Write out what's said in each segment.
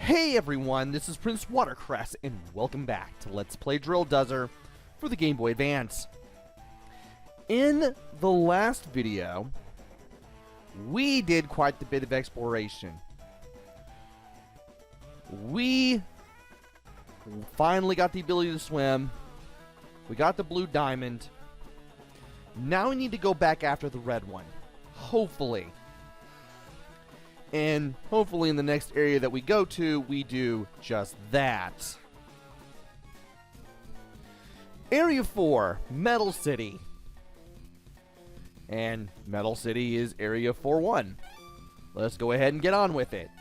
Hey everyone, this is PrinceWatercress, and welcome back to Let's Play Drill Dozer for the Game Boy Advance. In the last video, we did quite the bit of exploration. We finally got the ability to swim. We got the blue diamond. Now we need to go back after the red one. Hopefully. And hopefully in the next area that we go to, we do just that. Area 4, Metal City. And Metal City is Area 4-1. Let's go ahead and get on with it.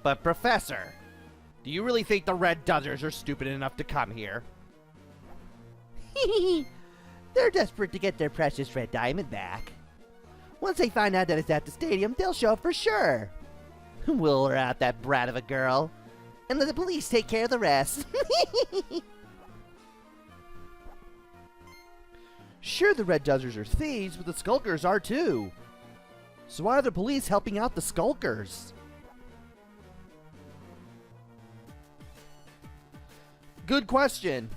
But Professor, do you really think the Red Dozers are stupid enough to come here? They're desperate to get their precious red diamond back. Once they find out that it's at the stadium, they'll show up for sure. We'll lure out that brat of a girl, and let the police take care of the rest. Sure, the Red Dozers are thieves, but the Skulkers are too. So why are the police helping out the Skulkers? Good question.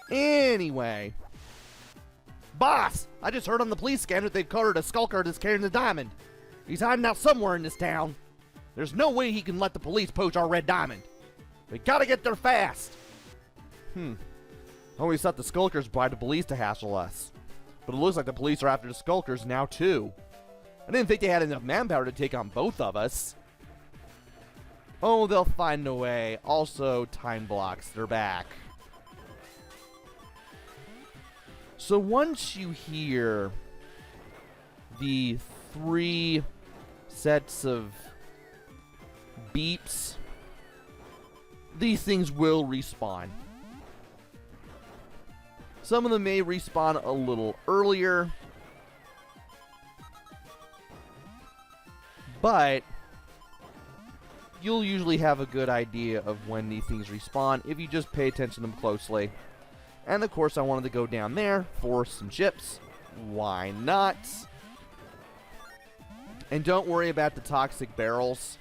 Anyway. Boss! I just heard on the police scanner that they've cornered a Skulker that's carrying the diamond. He's hiding out somewhere in this town. There's no way he can let the police poach our red diamond. We gotta get there fast. I always thought the Skulkers bribed the police to hassle us. But it looks like the police are after the Skulkers now too. I didn't think they had enough manpower to take on both of us. Oh, they'll find a way. Also, time blocks. They're back. So once you hear the 3 sets of beeps, these things will respawn. Some of them may respawn a little earlier, but you'll usually have a good idea of when these things respawn if you just pay attention to them closely. And of course I wanted to go down there for some chips. Why not? And don't worry about the toxic barrels,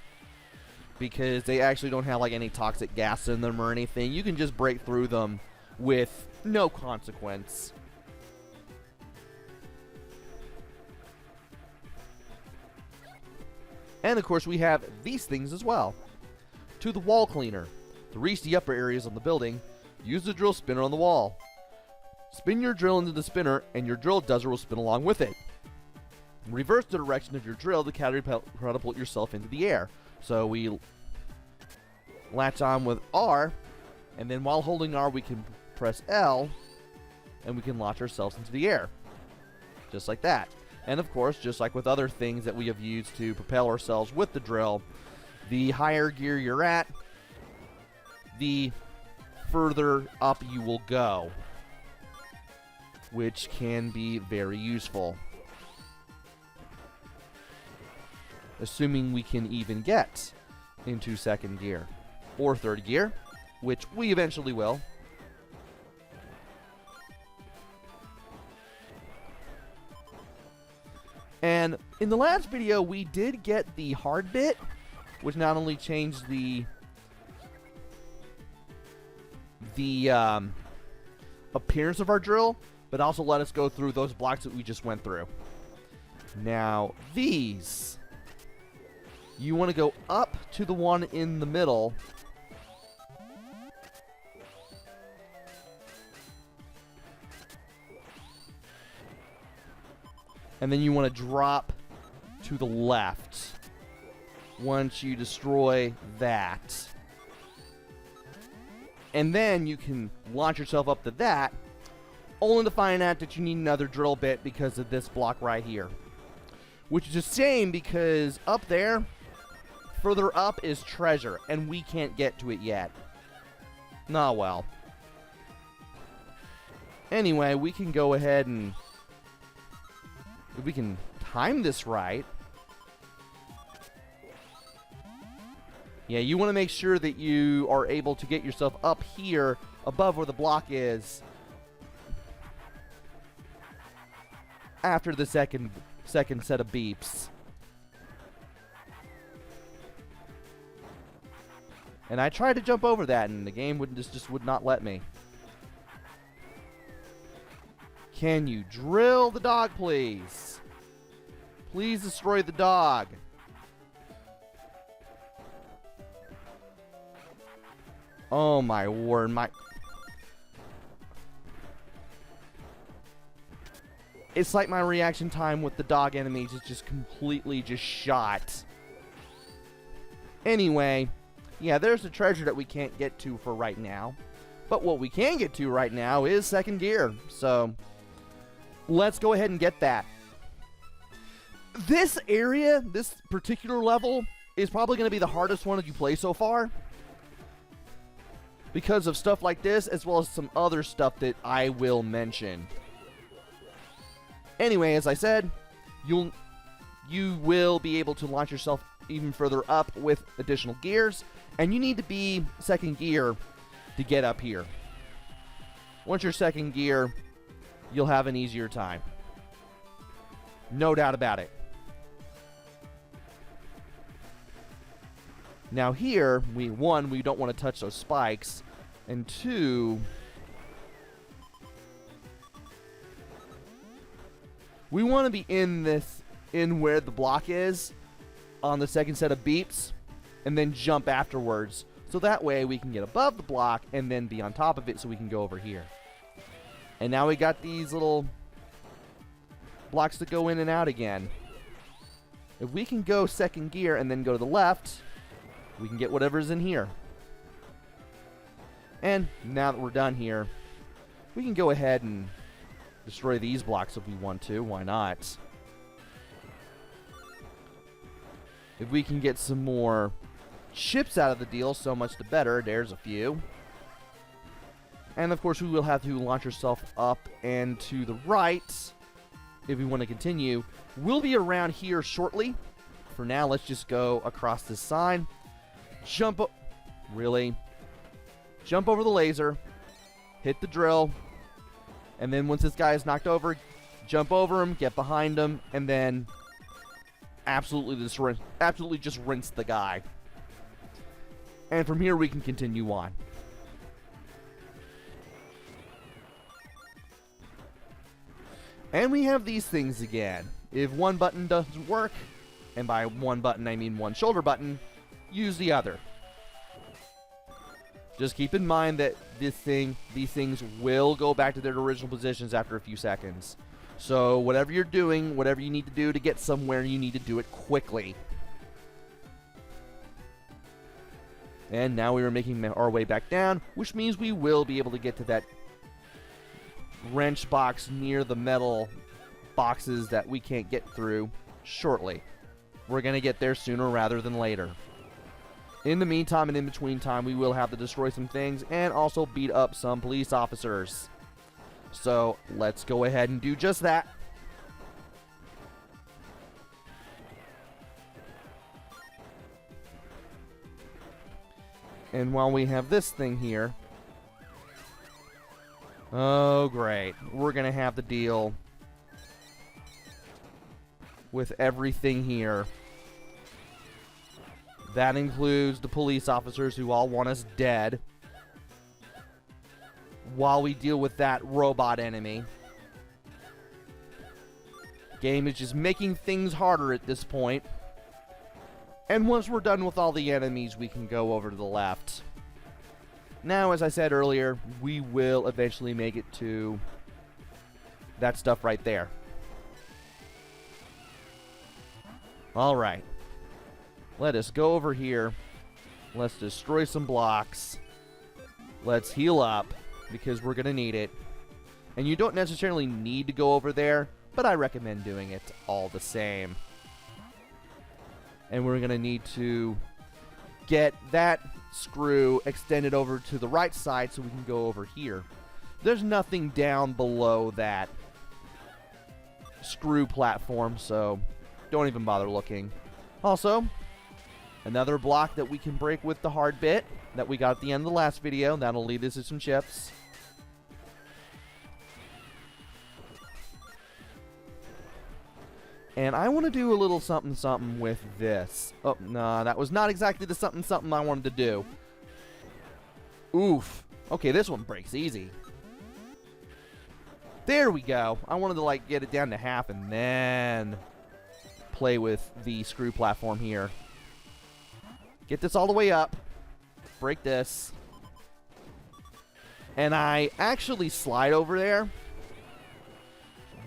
because they actually don't have like any toxic gas in them or anything. You can just break through them with no consequence. And of course we have these things as well. To the wall cleaner. To reach the upper areas on the building, use the drill spinner on the wall. Spin your drill into the spinner and your drill dozer will spin along with it. Reverse the direction of your drill to catapult yourself into the air. So we latch on with R, and then while holding R we can press L and we can launch ourselves into the air. Just like that. And of course, just like with other things that we have used to propel ourselves with the drill, the higher gear you're at, the further up you will go, which can be very useful. Assuming we can even get into second gear or third gear, which we eventually will. And in the last video, we did get the hard bit, which not only changed the appearance of our drill, but also let us go through those blocks that we just went through. Now, these, you want to go up to the one in the middle. And then you want to drop to the left once you destroy that. And then you can launch yourself up to that, only to find out that you need another drill bit because of this block right here. Which is a shame because up there, further up is treasure, and we can't get to it yet. Nah, well. Anyway, we can go ahead and... if we can time this right... yeah, you want to make sure that you are able to get yourself up here above where the block is after the second set of beeps. And I tried to jump over that, and the game just would not let me. Can you drill the dog, please? Please destroy the dog. Oh my word, it's like my reaction time with the dog enemies is just completely just shot. Anyway, yeah, there's the treasure that we can't get to for right now. But what we can get to right now is second gear. So, let's go ahead and get that. This area, this particular level, is probably going to be the hardest one that you play so far. Because of stuff like this, as well as some other stuff that I will mention. Anyway, as I said, you will be able to launch yourself even further up with additional gears, and you need to be second gear to get up here. Once you're second gear, you'll have an easier time. No doubt about it. Now here, we don't want to touch those spikes, and two, we want to be in where the block is on the second set of beeps, and then jump afterwards. So that way we can get above the block and then be on top of it so we can go over here. And now we got these little blocks that go in and out again. If we can go second gear and then go to the left, we can get whatever's in here. And now that we're done here, we can go ahead and destroy these blocks if we want to. Why not? If we can get some more chips out of the deal, so much the better. There's a few. And of course we will have to launch ourselves up and to the right if we want to continue. We'll be around here shortly. For now, let's just go across this sign. Jump up. Really? Jump over the laser. Hit the drill. And then once this guy is knocked over, jump over him, get behind him, and then absolutely just rinse the guy. And from here we can continue on. And we have these things again. If one button doesn't work, and by one button I mean one shoulder button, use the other. Just keep in mind that these things will go back to their original positions after a few seconds. So whatever you're doing, whatever you need to do to get somewhere, you need to do it quickly. And now we are making our way back down, which means we will be able to get to that wrench box near the metal boxes that we can't get through shortly. We're going to get there sooner rather than later. In the meantime and in between time, we will have to destroy some things and also beat up some police officers. So let's go ahead and do just that. And while we have this thing here, oh great, we're gonna have to deal with everything here. That includes the police officers who all want us dead, while we deal with that robot enemy. Game is just making things harder at this point. And once we're done with all the enemies, we can go over to the left. Now, as I said earlier, we will eventually make it to that stuff right there. Alright. Let us go over here. Let's destroy some blocks. Let's heal up, because we're going to need it. And you don't necessarily need to go over there, but I recommend doing it all the same. And we're going to need to get that screw extended over to the right side so we can go over here. There's nothing down below that screw platform, so don't even bother looking. Also, another block that we can break with the hard bit that we got at the end of the last video. That'll lead us to some chips. And I want to do a little something with this. Oh, no, that was not exactly the something I wanted to do. Oof. Okay, this one breaks easy. There we go. I wanted to, like, get it down to half and then play with the screw platform here. Get this all the way up. Break this. And I actually slide over there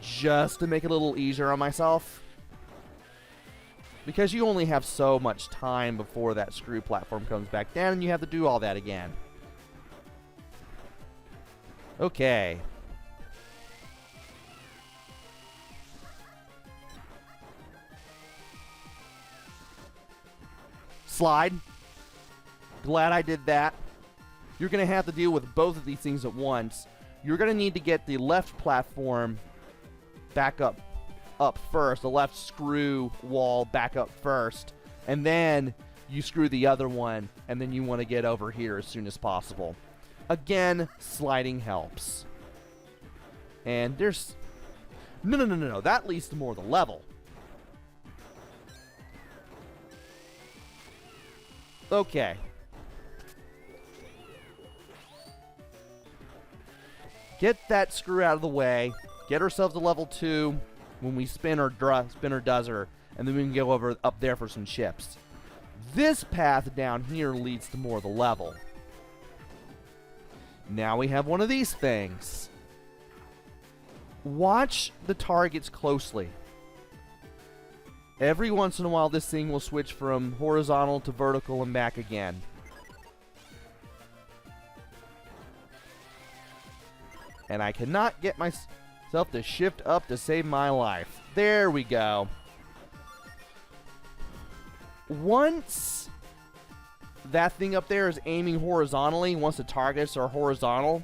just to make it a little easier on myself. Because you only have so much time before that screw platform comes back down and you have to do all that again. Okay. Slide. Glad I did that. You're going to have to deal with both of these things at once. You're going to need to get the left platform back up first, the left screw wall back up first, and then you screw the other one, and then you want to get over here as soon as possible. Again, sliding helps. And there's... No. That leads to more of the level. Okay. Get that screw out of the way. Get ourselves to level 2 when we spin our Dozer, and then we can go over up there for some chips. This path down here leads to more of the level. Now we have one of these things. Watch the targets closely. Every once in a while, this thing will switch from horizontal to vertical and back again. And I cannot get myself to shift up to save my life. There we go. Once that thing up there is aiming horizontally, once the targets are horizontal,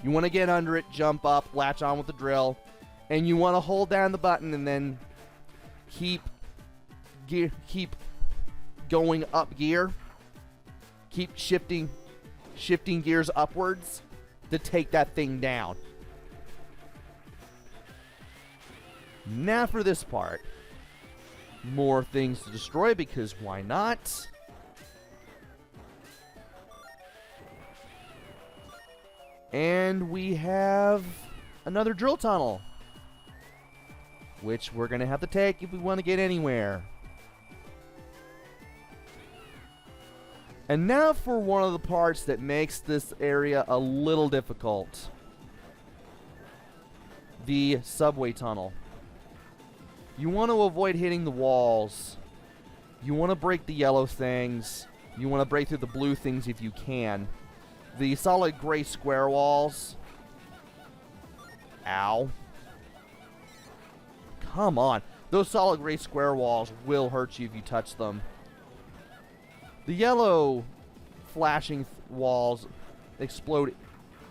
you want to get under it, jump up, latch on with the drill, and you want to hold down the button and then keep going up gear. Keep shifting gears upwards to take that thing down. Now for this part. More things to destroy because why not? And we have another drill tunnel, which we're going to have to take if we want to get anywhere. And now for one of the parts that makes this area a little difficult. The subway tunnel. You want to avoid hitting the walls. You want to break the yellow things. You want to break through the blue things if you can. The solid gray square walls. Ow. Come on. Those solid gray square walls will hurt you if you touch them. The yellow flashing walls explode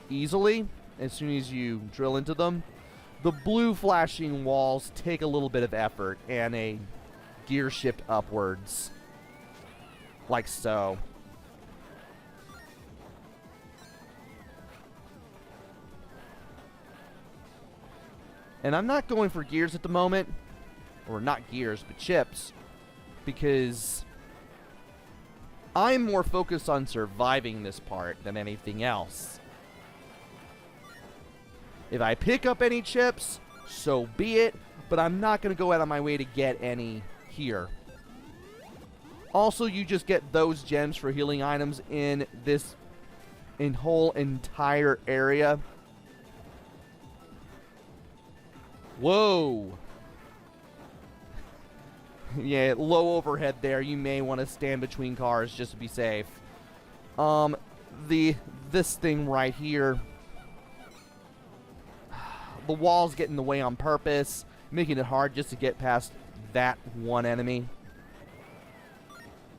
easily as soon as you drill into them. The blue flashing walls take a little bit of effort and a gear shift upwards. Like so. And I'm not going for gears at the moment. Or not gears, but chips. Because I'm more focused on surviving this part than anything else. If I pick up any chips, so be it. But I'm not going to go out of my way to get any here. Also, you just get those gems for healing items in this whole entire area. Whoa. Yeah, low overhead there. You may want to stand between cars just to be safe. This thing right here the walls get in the way on purpose, making it hard just to get past that one enemy,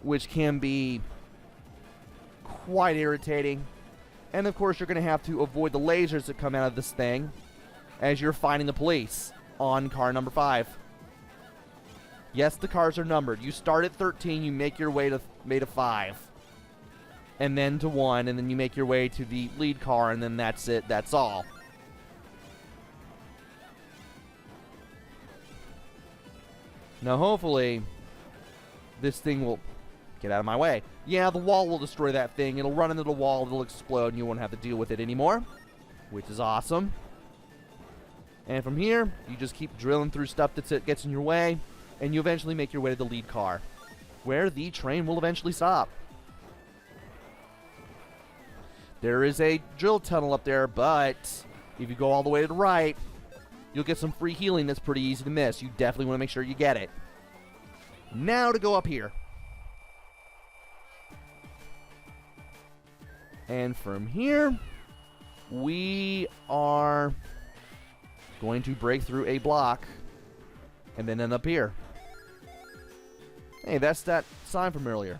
which can be quite irritating. And of course, you're going to have to avoid the lasers that come out of this thing as you're fighting the police on car number 5. Yes, the cars are numbered. You start at 13, you make your way to 5, and then to 1, and then you make your way to the lead car, and then that's it. That's all. Now, hopefully, this thing will get out of my way. Yeah, the wall will destroy that thing. It'll run into the wall, it'll explode, and you won't have to deal with it anymore, which is awesome. And from here, you just keep drilling through stuff that gets in your way, and you eventually make your way to the lead car, where the train will eventually stop. There is a drill tunnel up there, but if you go all the way to the right, you'll get some free healing that's pretty easy to miss. You definitely want to make sure you get it. Now to go up here. And from here, we are going to break through a block and then end up here. Hey, that's that sign from earlier.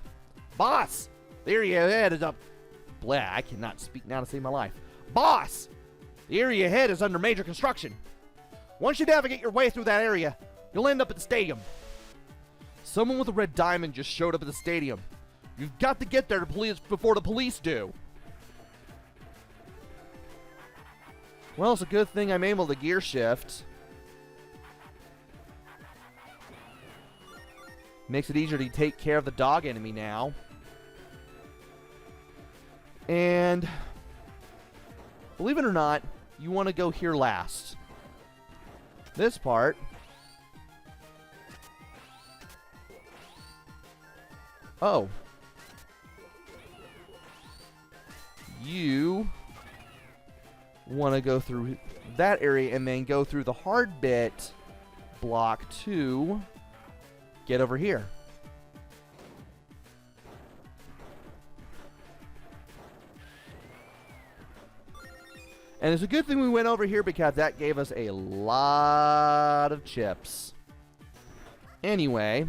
Boss! The area ahead is up. Blah, I cannot speak now to save my life. Boss! The area ahead is under major construction. Once you navigate your way through that area, you'll end up at the stadium. Someone with a red diamond just showed up at the stadium. You've got to get there before the police do. Well, it's a good thing I'm able to gear shift. Makes it easier to take care of the dog enemy now. And believe it or not, you want to go here last. This part. Oh. You want to go through that area and then go through the hard bit block to get over here. And it's a good thing we went over here because that gave us a lot of chips. Anyway.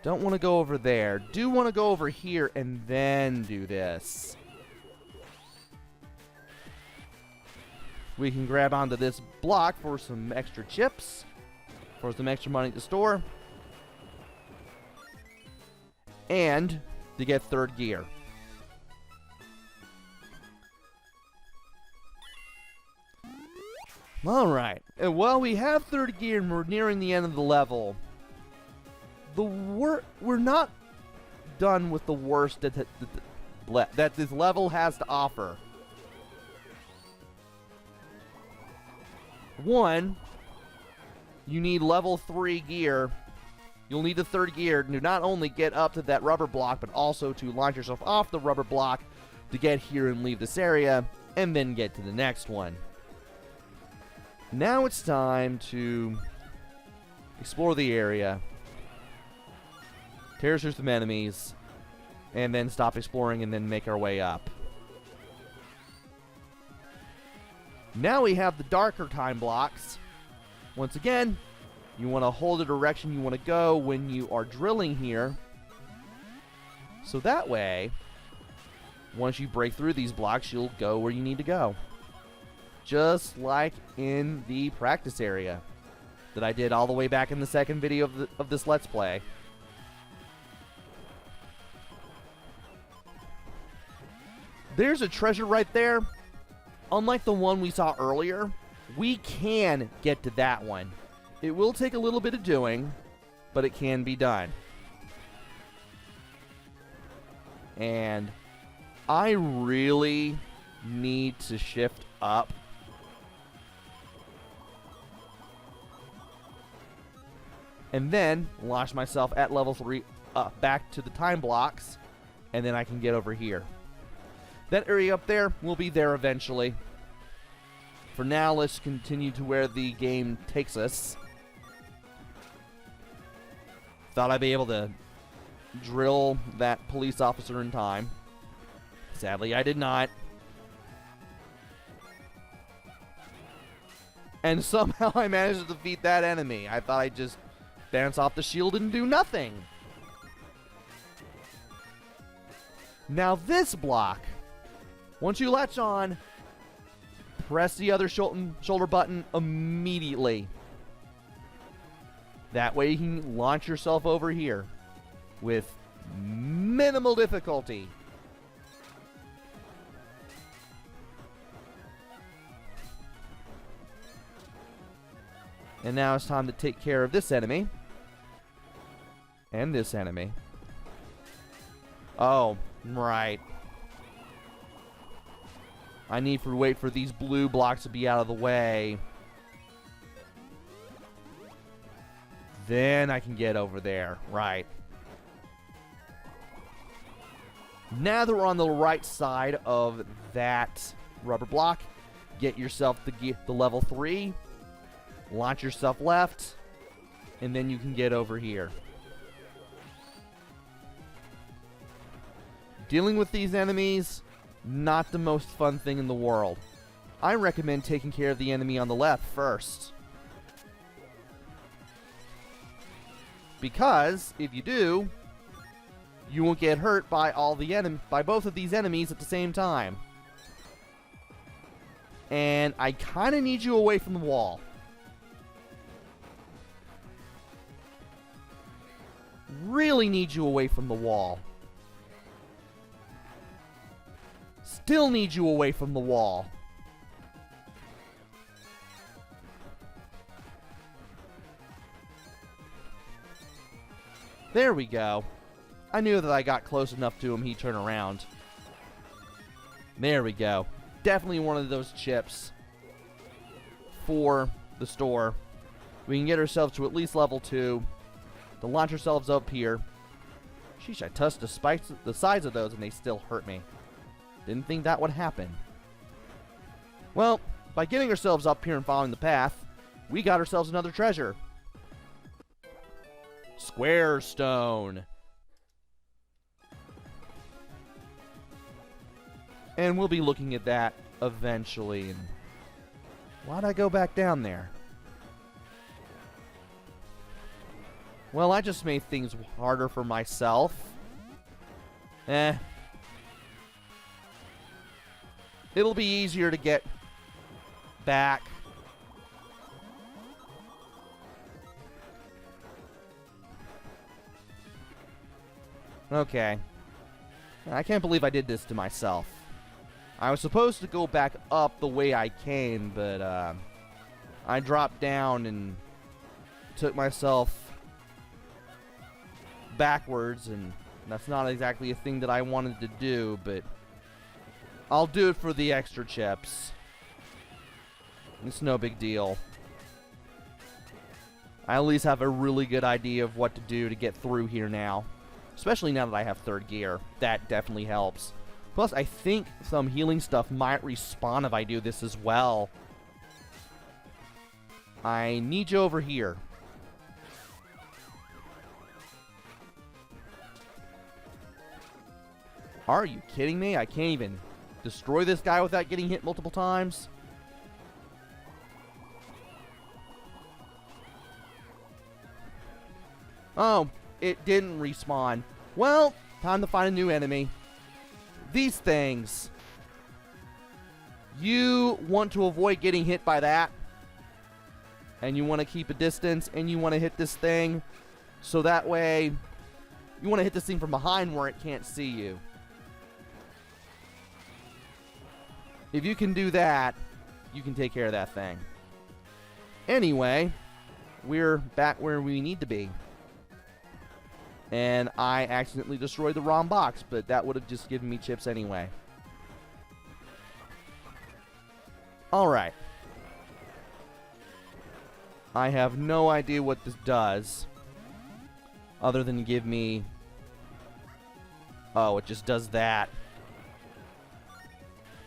Don't want to go over there. Do want to go over here and then do this. We can grab onto this block for some extra chips. For some extra money at the store. And to get third gear. Alright. And while we have third gear and we're nearing the end of the level, we're not done with the worst that this level has to offer. One, you need level 3 gear. You'll need the third gear to not only get up to that rubber block, but also to launch yourself off the rubber block to get here and leave this area, and then get to the next one. Now it's time to explore the area, tear through some enemies, and then stop exploring and then make our way up. Now we have the darker time blocks. Once again, you want to hold the direction you want to go when you are drilling here. So that way, once you break through these blocks, you'll go where you need to go. Just like in the practice area that I did all the way back in the second video of this Let's Play. There's a treasure right there. Unlike the one we saw earlier, we can get to that one. It will take a little bit of doing, but it can be done. And I really need to shift up. And then launch myself at level 3 back to the time blocks, and then I can get over here. That area up there will be there eventually. For now, let's continue to where the game takes us. Thought I'd be able to drill that police officer in time. Sadly, I did not. And somehow I managed to defeat that enemy. I thought I'd just bounce off the shield and do nothing. Now this block, once you latch on, press the other shoulder button immediately. That way you can launch yourself over here with minimal difficulty. And now it's time to take care of this enemy. And this enemy. Oh, right. I need to wait for these blue blocks to be out of the way. Then I can get over there. Right. Now that we're on the right side of that rubber block, get yourself the level 3. Launch yourself left. And then you can get over here. Dealing with these enemies, not the most fun thing in the world. I recommend taking care of the enemy on the left first. Because if you do, you won't get hurt by both of these enemies at the same time. And I kind of need you away from the wall. Really need you away from the wall. Still need you away from the wall. There we go. I knew that I got close enough to him, he'd turn around. There we go. Definitely one of those chips for the store. We can get ourselves to at least level 2. To launch ourselves up here. Sheesh, I touched the sides of those and they still hurt me. Didn't think that would happen. Well, by getting ourselves up here and following the path, we got ourselves another treasure. Square stone. And we'll be looking at that eventually. And why'd I go back down there? Well, I just made things harder for myself. It'll be easier to get back. Okay. I can't believe I did this to myself. I was supposed to go back up the way I came, but I dropped down and took myself backwards, and that's not exactly a thing that I wanted to do, but I'll do it for the extra chips. It's no big deal. I at least have a really good idea of what to do to get through here now. Especially now that I have 3rd gear. That definitely helps. Plus, I think some healing stuff might respawn if I do this as well. I need you over here. Are you kidding me? I can't even destroy this guy without getting hit multiple times. Oh, it didn't respawn. Well, time to find a new enemy. These things. You want to avoid getting hit by that. And you want to keep a distance, and you want to hit this thing. So that way, you want to hit this thing from behind where it can't see you. If you can do that, you can take care of that thing. Anyway, we're back where we need to be. And I accidentally destroyed the wrong box, but that would have just given me chips anyway. Alright. I have no idea what this does. Other than give me... Oh, it just does that.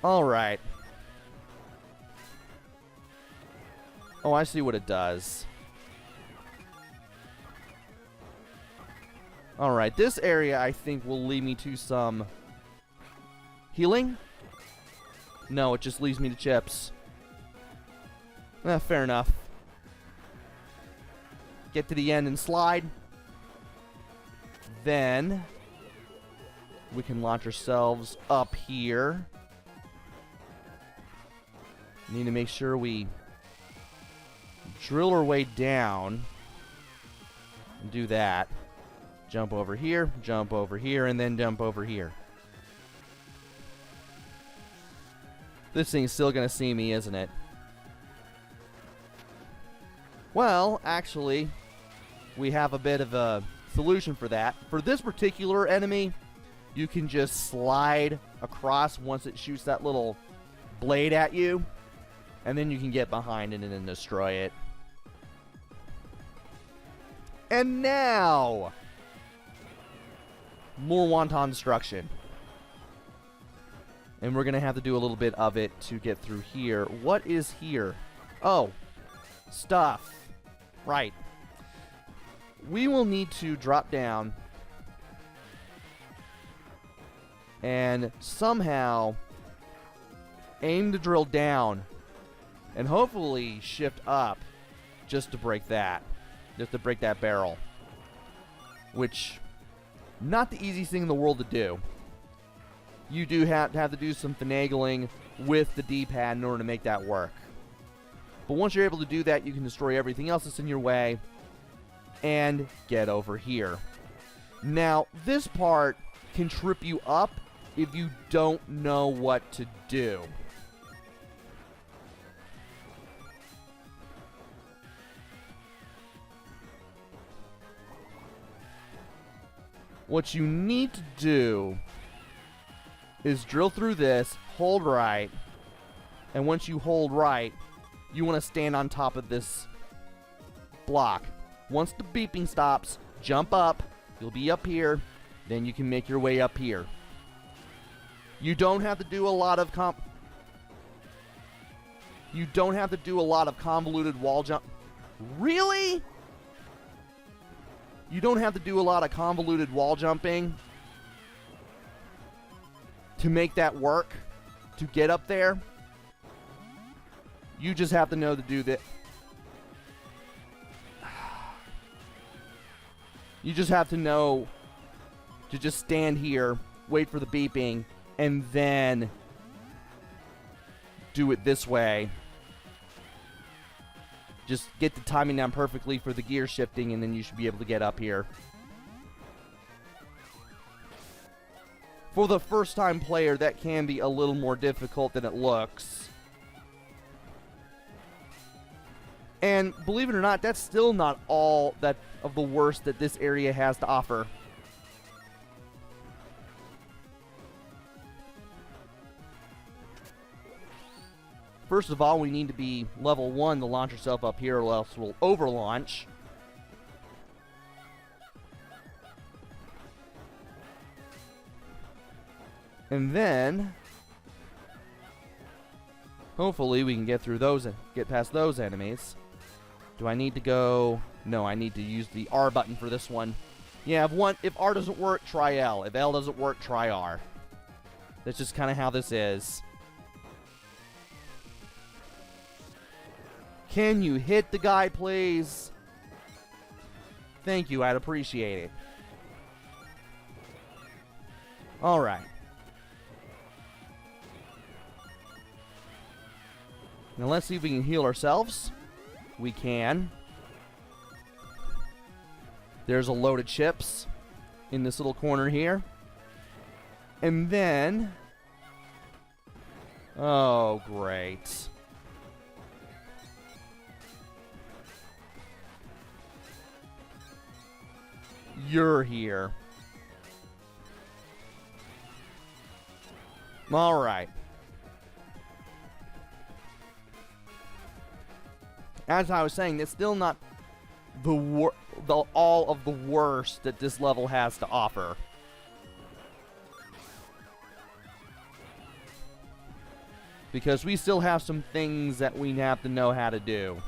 Alright. Oh, I see what it does. Alright, this area I think will lead me to some healing. No, it just leads me to chips. Fair enough. Get to the end and slide. Then we can launch ourselves up here. Need to make sure we drill our way down. And do that. Jump over here, and then jump over here. This thing's still gonna see me, isn't it? Well, actually, we have a bit of a solution for that. For this particular enemy, you can just slide across once it shoots that little blade at you, and then you can get behind it and then destroy it. And now, more wonton destruction. And we're going to have to do a little bit of it to get through here. What is here? Oh, stuff. Right. We will need to drop down and somehow aim to drill down and hopefully shift up just to break that. Just to break that barrel. Which, not the easiest thing in the world to do. You do have to do some finagling with the D-pad in order to make that work. But once you're able to do that, you can destroy everything else that's in your way and get over here. Now, this part can trip you up if you don't know what to do. What you need to do is drill through this, hold right, and once you hold right, you want to stand on top of this block. Once the beeping stops, jump up, you'll be up here, then you can make your way up here. You don't have to do a lot of convoluted wall jump. Really? You don't have to do a lot of convoluted wall jumping to make that work, to get up there. You just have to know to do that. You just have to know to just stand here, wait for the beeping, and then do it this way. Just get the timing down perfectly for the gear shifting, and then you should be able to get up here. For the first-time player, that can be a little more difficult than it looks. And believe it or not, that's still not all that of the worst that this area has to offer. First of all, we need to be level 1 to launch yourself up here, or else we'll overlaunch. And then, hopefully we can get through those and get past those enemies. Do I need to go? No, I need to use the R button for this one. Yeah, if R doesn't work, try L. If L doesn't work, try R. That's just kind of how this is. Can you hit the guy, please? Thank you, I'd appreciate it. Alright. Now let's see if we can heal ourselves. We can. There's a load of chips in this little corner here. And then... oh, great. You're here. Alright. As I was saying, it's still not all of the worst that this level has to offer. Because we still have some things that we have to know how to do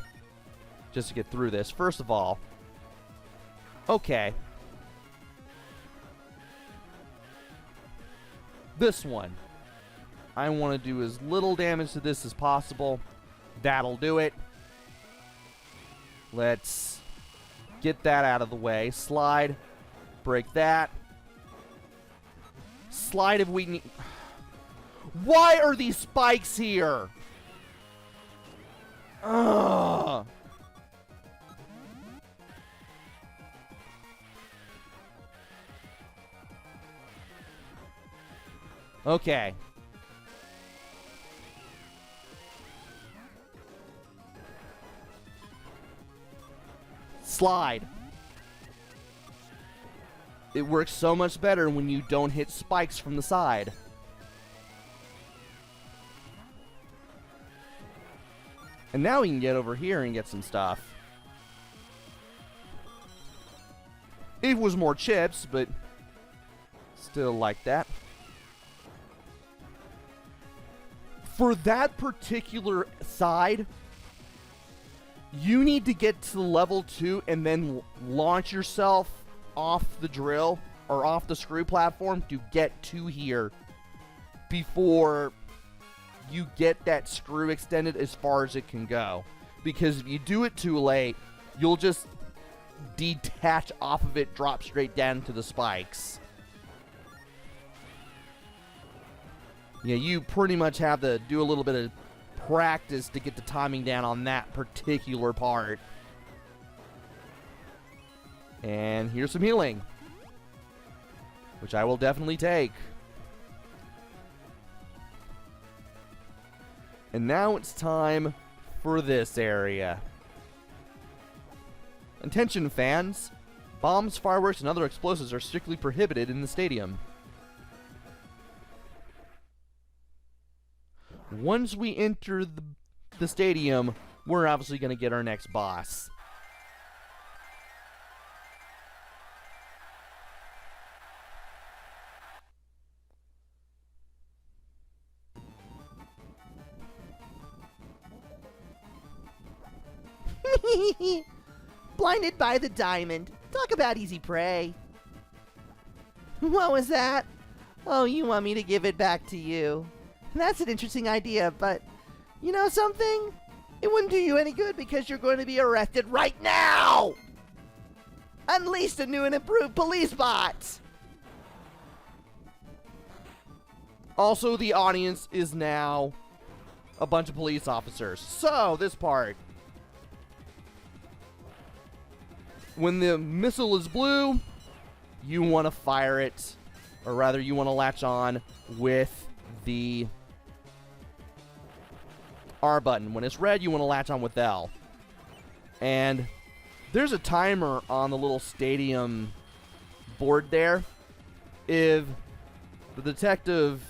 just to get through this. First of all, okay. this one. I want to do as little damage to this as possible. That'll do it. Let's get that out of the way. Slide. Break that. Slide if we need... Why are these spikes here? Ugh. Okay. Slide. It works so much better when you don't hit spikes from the side. And now we can get over here and get some stuff. It was more chips, but still like that. For that particular side, you need to get to level 2 and then launch yourself off the drill or off the screw platform to get to here before you get that screw extended as far as it can go. Because if you do it too late, you'll just detach off of it, drop straight down to the spikes. Yeah, you pretty much have to do a little bit of practice to get the timing down on that particular part. And here's some healing, which I will definitely take. And now it's time for this area. Attention fans, bombs, fireworks, and other explosives are strictly prohibited in the stadium. Once we enter the stadium, we're obviously going to get our next boss. Blinded by the diamond. Talk about easy prey. What was that? Oh, you want me to give it back to you. That's an interesting idea, but you know something? It wouldn't do you any good because you're going to be arrested right now! Unleash the new and improved police bots! Also, the audience is now a bunch of police officers. So, this part. When the missile is blue, you want to fire it, or rather you want to latch on with the R button. When it's red, you want to latch on with L. And there's a timer on the little stadium board there. If the detective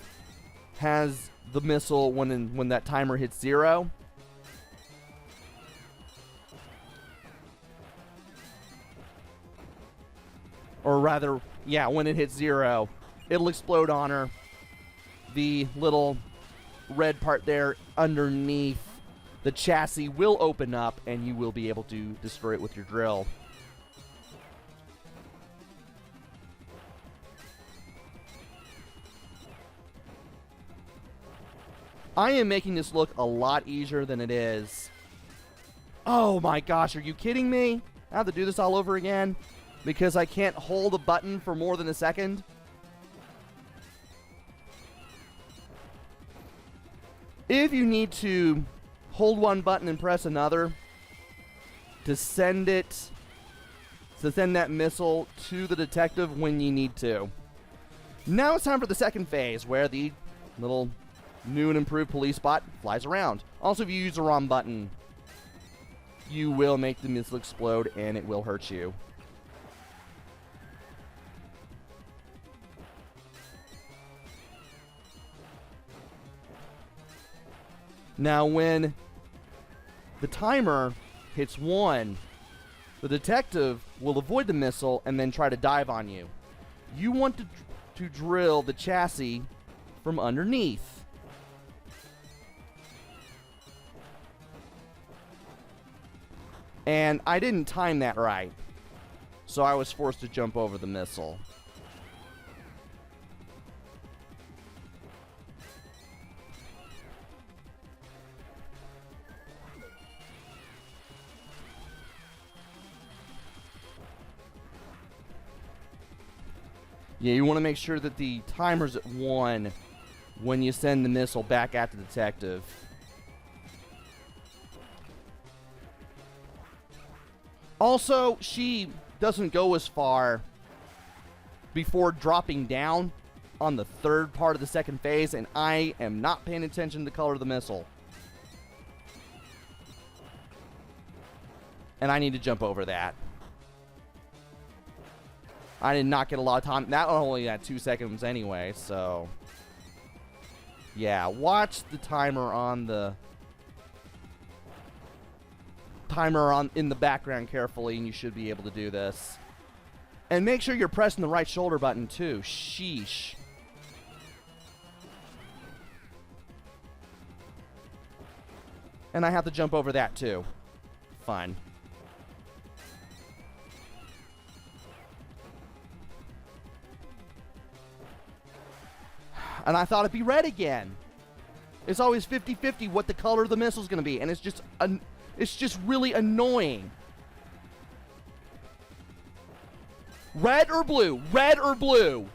has the missile when that timer hits 0, or rather, yeah, when it hits 0, it'll explode on her. The little red part there underneath the chassis will open up and you will be able to destroy it with your drill. I am making this look a lot easier than it is. Oh my gosh, are you kidding me? I have to do this all over again because I can't hold a button for more than a second. If you need to hold one button and press another to send that missile to the detective when you need to. Now it's time for the second phase where the little new and improved police bot flies around. Also, if you use the wrong button, you will make the missile explode and it will hurt you. Now, when the timer hits 1, the detective will avoid the missile and then try to dive on you. You want to drill the chassis from underneath. And I didn't time that right, so I was forced to jump over the missile. Yeah, you want to make sure that the timer's at 1 when you send the missile back at the detective. Also, she doesn't go as far before dropping down on the third part of the second phase, and I am not paying attention to the color of the missile. And I need to jump over that. I did not get a lot of time. That one only had 2 seconds anyway, so... Yeah, watch the timer on the... in the background carefully, and you should be able to do this. And make sure you're pressing the right shoulder button, too. Sheesh. And I have to jump over that, too. Fine. And I thought it'd be red again. It's always 50-50 what the color of the missile's going to be. And it's just really annoying. Red or blue? Red or blue?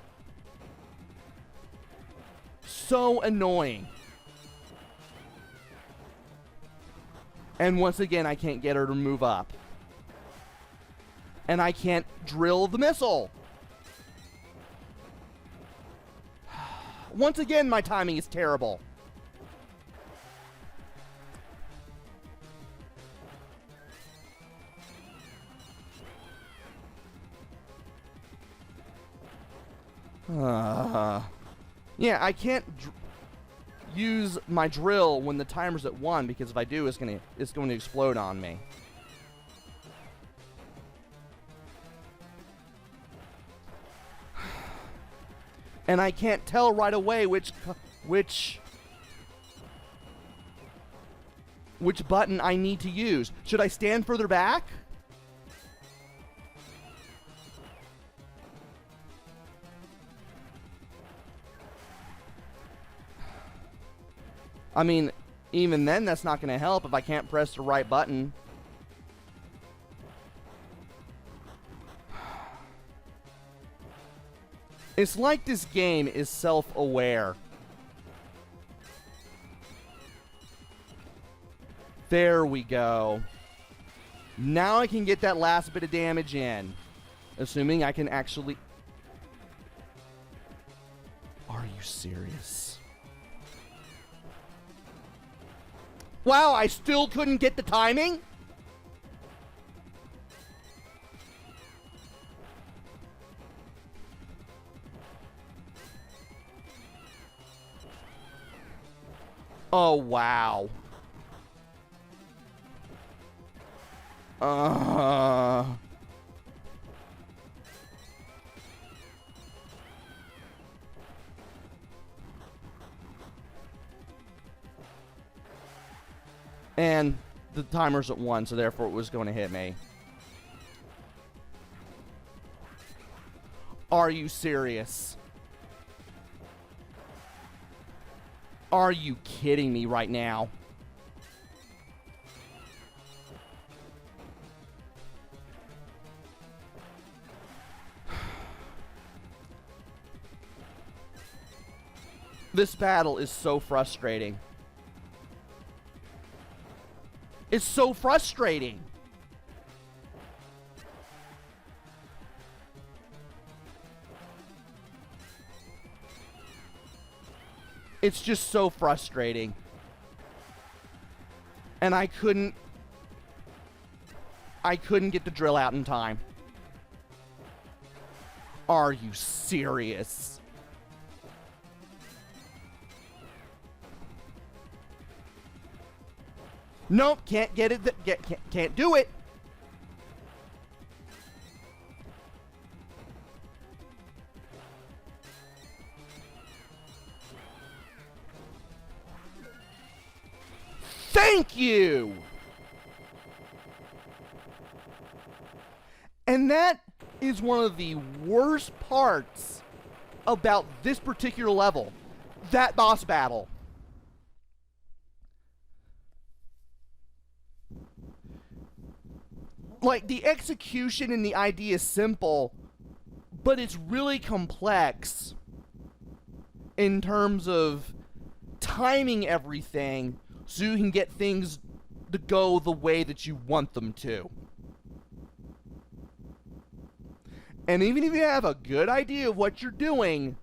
So annoying. And once again, I can't get her to move up. And I can't drill the missile. Once again, my timing is terrible. Yeah, I can't use my drill when the timer's at 1, because if I do, it's going to explode on me. And I can't tell right away which button I need to use. Should I stand further back? I mean, even then, that's not going to help if I can't press the right button. It's like this game is self-aware. There we go. Now I can get that last bit of damage in. Assuming I can actually... Are you serious? Wow, I still couldn't get the timing? Oh, wow. And the timer's at 1, so therefore it was going to hit me. Are you serious? Are you kidding me right now? This battle is so frustrating. It's so frustrating. It's just so frustrating. And I couldn't get the drill out in time. Are you serious? Nope, can't get it. Can't do it. Thank you! And that is one of the worst parts about this particular level. That boss battle. Like, the execution and the idea is simple, but it's really complex in terms of timing everything so you can get things to go the way that you want them to. And even if you have a good idea of what you're doing,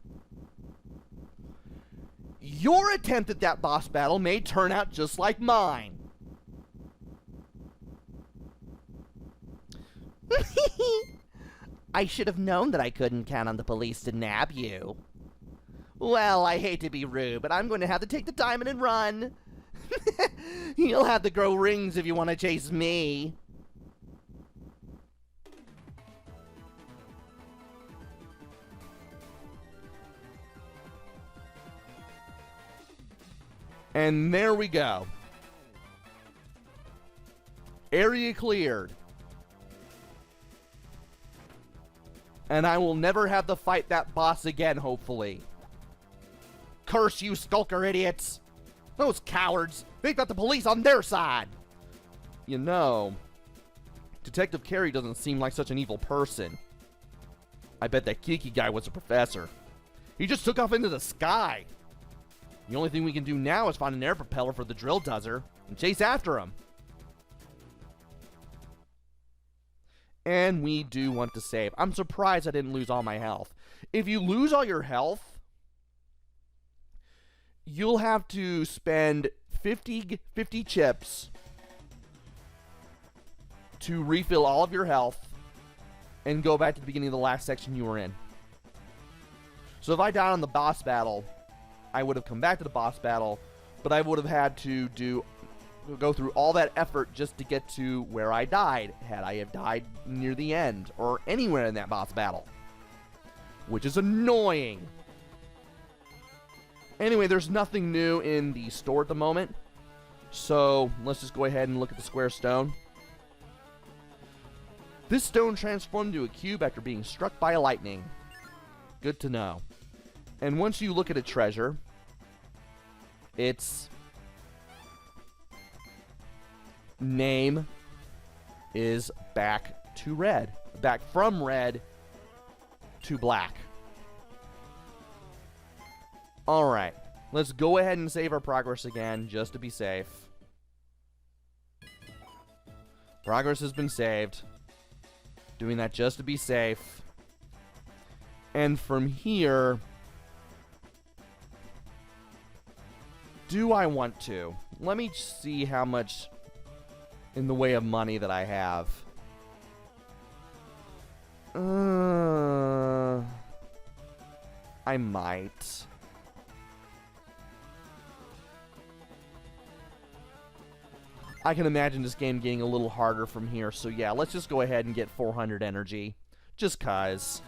your attempt at that boss battle may turn out just like mine. I should have known that I couldn't count on the police to nab you. Well, I hate to be rude, but I'm going to have to take the diamond and run. You'll have to grow rings if you want to chase me. And there we go. Area cleared. And I will never have to fight that boss again, hopefully. Curse you, skulker idiots! Those cowards! They've got the police on their side! You know, Detective Carey doesn't seem like such an evil person. I bet that geeky guy was a professor. He just took off into the sky. The only thing we can do now is find an air propeller for the drill dozer and chase after him. And we do want to save. I'm surprised I didn't lose all my health. If you lose all your health, you'll have to spend 50 chips to refill all of your health and go back to the beginning of the last section you were in. So if I died on the boss battle, I would have come back to the boss battle, but I would have had to go through all that effort just to get to where I died, had I have died near the end, or anywhere in that boss battle. Which is annoying. Anyway, there's nothing new in the store at the moment, so let's just go ahead and look at the square stone. This stone transformed into a cube after being struck by lightning. Good to know. And once you look at a treasure, its name is back to red. Back from red to black. Alright, let's go ahead and save our progress again, just to be safe. Progress has been saved. Doing that just to be safe. And from here, do I want to? Let me see how much in the way of money that I have. I might. I can imagine this game getting a little harder from here, so yeah, let's just go ahead and get 400 energy. Just cause.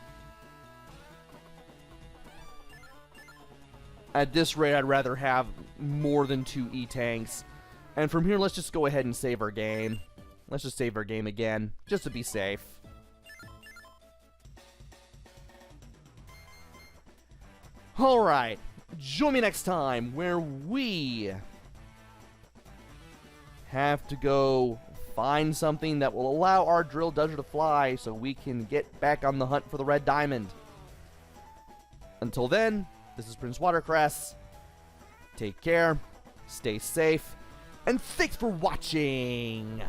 At this rate, I'd rather have more than 2 E-tanks. And from here, let's just go ahead and save our game. Let's just save our game again, just to be safe. Alright, join me next time, where we have to go find something that will allow our drill dozer to fly so we can get back on the hunt for the red diamond. Until then, this is PrinceWatercress. Take care, stay safe, and thanks for watching!